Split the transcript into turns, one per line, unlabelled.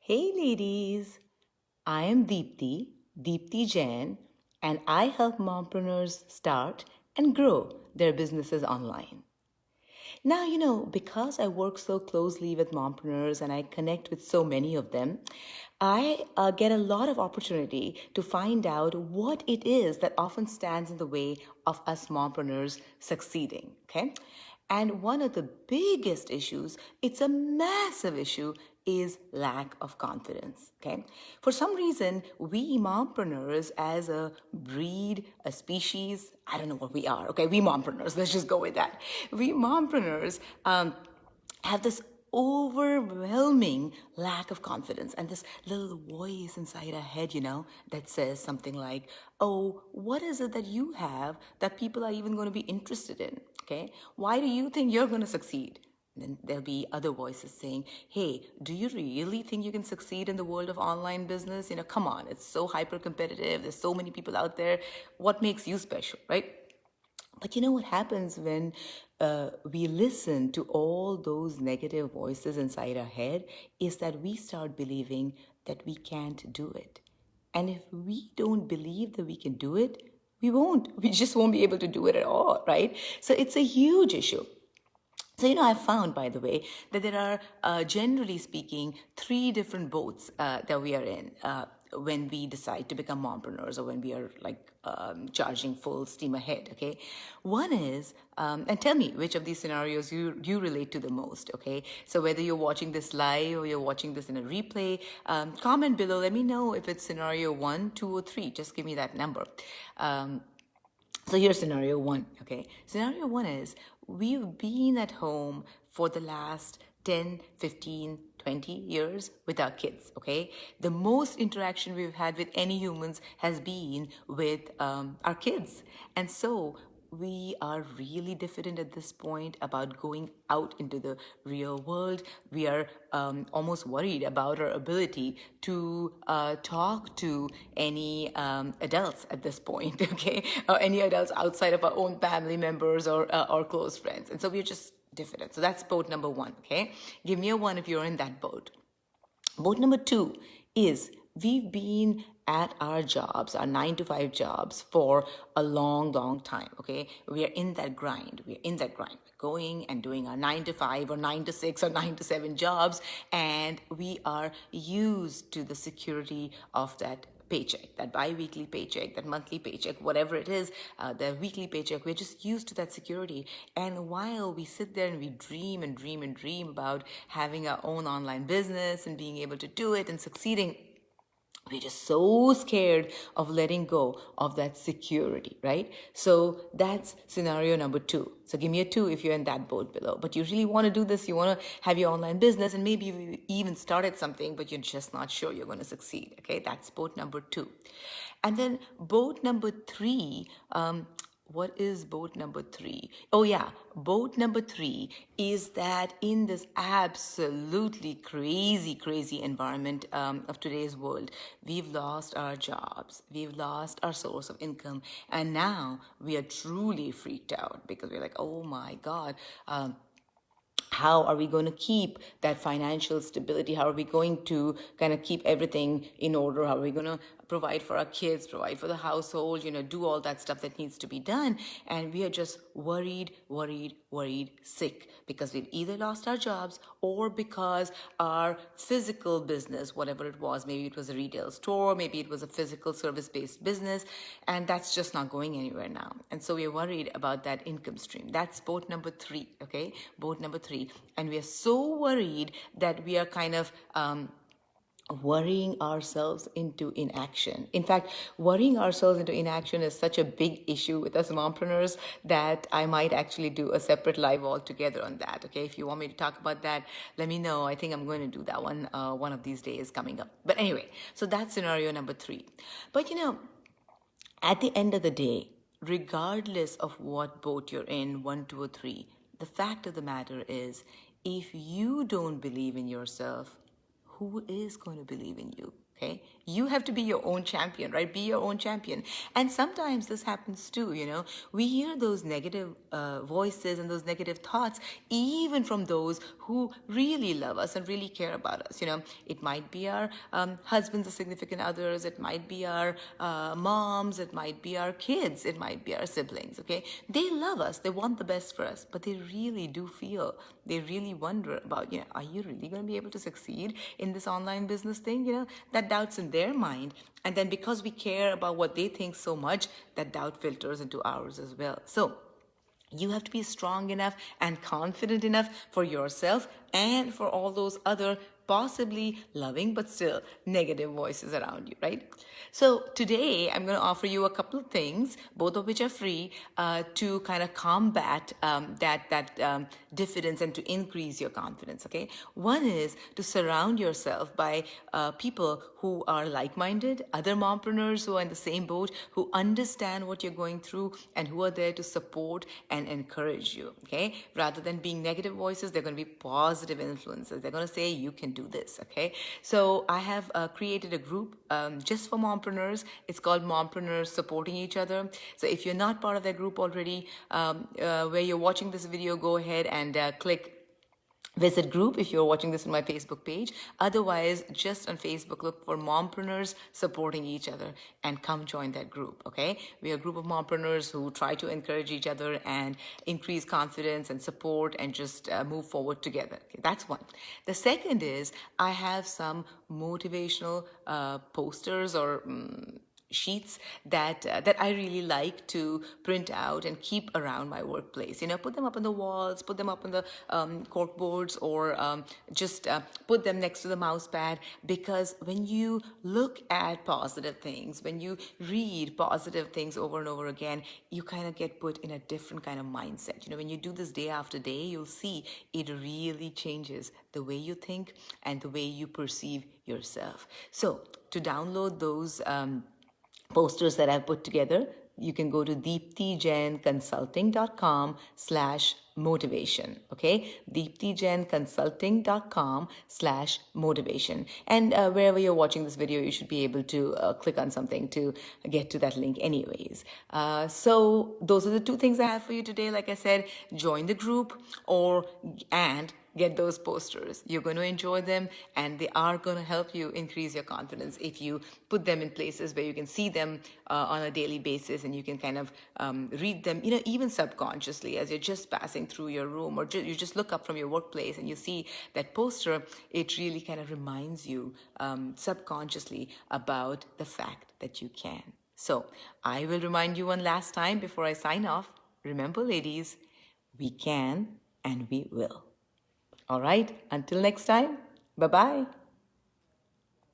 Hey ladies, I am Deepti Jain, and I help mompreneurs start and grow their businesses online. Now, because I work so closely with mompreneurs and I connect with so many of them, I get a lot of opportunity to find out what it is that often stands in the way of us mompreneurs succeeding. Okay. And one of the biggest issues, it's a massive issue, is lack of confidence. Okay. For some reason, we mompreneurs as a breed, a species, I don't know what we are. Okay. We mompreneurs, let's just go with that. We mompreneurs have this overwhelming lack of confidence and this little voice inside our head, that says something like, oh, what is it that you have that people are even going to be interested in? Okay. Why do you think you're going to succeed? And then there'll be other voices saying, hey, do you really think you can succeed in the world of online business? Come on, it's so hyper competitive. There's so many people out there. What makes you special, right? But you know what happens when we listen to all those negative voices inside our head is that we start believing that we can't do it. And if we don't believe that we can do it, we won't. We just won't be able to do it at all, right? So it's a huge issue. So, I found, by the way, that there are, generally speaking, three different boats that we are in when we decide to become mompreneurs or when we are like charging full steam ahead, okay? One is, and tell me which of these scenarios you relate to the most, okay? So whether you're watching this live or you're watching this in a replay, comment below. Let me know if it's scenario 1, 2, or 3. Just give me that number. So here's scenario 1, okay? Scenario 1 is we've been at home for the last 10, 15, 20 years with our kids, okay? The most interaction we've had with any humans has been with our kids. And so we are really diffident at this point about going out into the real world. We are almost worried about our ability to talk to any adults at this point, okay? Or any adults outside of our own family members or close friends. And so we're just diffident. So that's boat number 1, okay? Give me a 1 if you're in that boat. Boat number 2 is we've been at our jobs, our 9 to 5 jobs for a long, long time, okay? We are in that grind. We're going and doing our 9 to 5 or 9 to 6 or 9 to 7 jobs, and we are used to the security of that paycheck, that bi-weekly paycheck, that monthly paycheck, whatever it is, the weekly paycheck. We're just used to that security. And while we sit there and we dream and dream and dream about having our own online business and being able to do it and succeeding, we're just so scared of letting go of that security, right? So that's scenario number 2. So give me a 2 if you're in that boat below. But you really want to do this. You want to have your online business, and maybe you even started something, but you're just not sure you're going to succeed. Okay, that's boat number 2. And then boat number 3, what is boat number 3? Oh yeah, boat number 3 is that in this absolutely crazy environment of today's world, we've lost our jobs, we've lost our source of income, and now we are truly freaked out because we're like, oh my God, how are we going to keep that financial stability? How are we going to kind of keep everything in order? How are we going to provide for our kids, provide for the household, do all that stuff that needs to be done? And we are just worried, sick because we've either lost our jobs or because our physical business, whatever it was, maybe it was a retail store, maybe it was a physical service-based business, and that's just not going anywhere now. And so we're worried about that income stream. That's boat number 3, okay? Boat number 3. And we are so worried that we are kind of worrying ourselves into inaction. In fact, worrying ourselves into inaction is such a big issue with us mompreneurs that I might actually do a separate live altogether on that. Okay, if you want me to talk about that, let me know. I think I'm going to do that one of these days coming up. But anyway, so that's scenario number 3. But at the end of the day, regardless of what boat you're in, 1, 2, or 3, the fact of the matter is, if you don't believe in yourself, who is going to believe in you? Okay, you have to be your own champion, right? Be your own champion. And sometimes this happens too, we hear those negative voices and those negative thoughts even from those who really love us and really care about us. It might be our husbands or significant others, it might be our moms, it might be our kids, it might be our siblings. Okay, they love us, they want the best for us, but they really do feel, they really wonder about, are you really going to be able to succeed in this online business thing? That doubt's in their mind. And then because we care about what they think so much, that doubt filters into ours as well. So you have to be strong enough and confident enough for yourself and for all those other possibly loving but still negative voices around you, right? So today I'm going to offer you a couple of things, both of which are free, to kind of combat that diffidence and to increase your confidence. Okay, one is to surround yourself by people who are like-minded, other mompreneurs who are in the same boat, who understand what you're going through and who are there to support and encourage you. Okay, rather than being negative voices, they're going to be positive influences. They're going to say you can do this. Okay, so I have created a group just for mompreneurs. It's called Mompreneurs Supporting Each Other. So if you're not part of that group already, where you're watching this video, go ahead and click visit group if you're watching this on my Facebook page. Otherwise, just on Facebook, look for Mompreneurs Supporting Each Other and come join that group, okay? We're a group of mompreneurs who try to encourage each other and increase confidence and support and just move forward together. Okay, that's one. The second is I have some motivational posters or sheets that I really like to print out and keep around my workplace. Put them up on the walls, put them up on the cork boards, or just put them next to the mouse pad, because when you look at positive things, when you read positive things over and over again, you kind of get put in a different kind of mindset. When you do this day after day, you'll see it really changes the way you think and the way you perceive yourself. So to download those posters that I've put together, you can go to deeptijainconsulting.com/motivation. Okay, deeptijainconsulting.com/motivation. And wherever you're watching this video, you should be able to click on something to get to that link anyways. So those are the two things I have for you today. Like I said, join the group and get those posters. You're going to enjoy them, and they are going to help you increase your confidence if you put them in places where you can see them on a daily basis, and you can kind of read them, even subconsciously as you're just passing through your room, or you just look up from your workplace and you see that poster. It really kind of reminds you subconsciously about the fact that you can. So I will remind you one last time before I sign off. Remember, ladies, we can and we will. All right, until next time, bye-bye.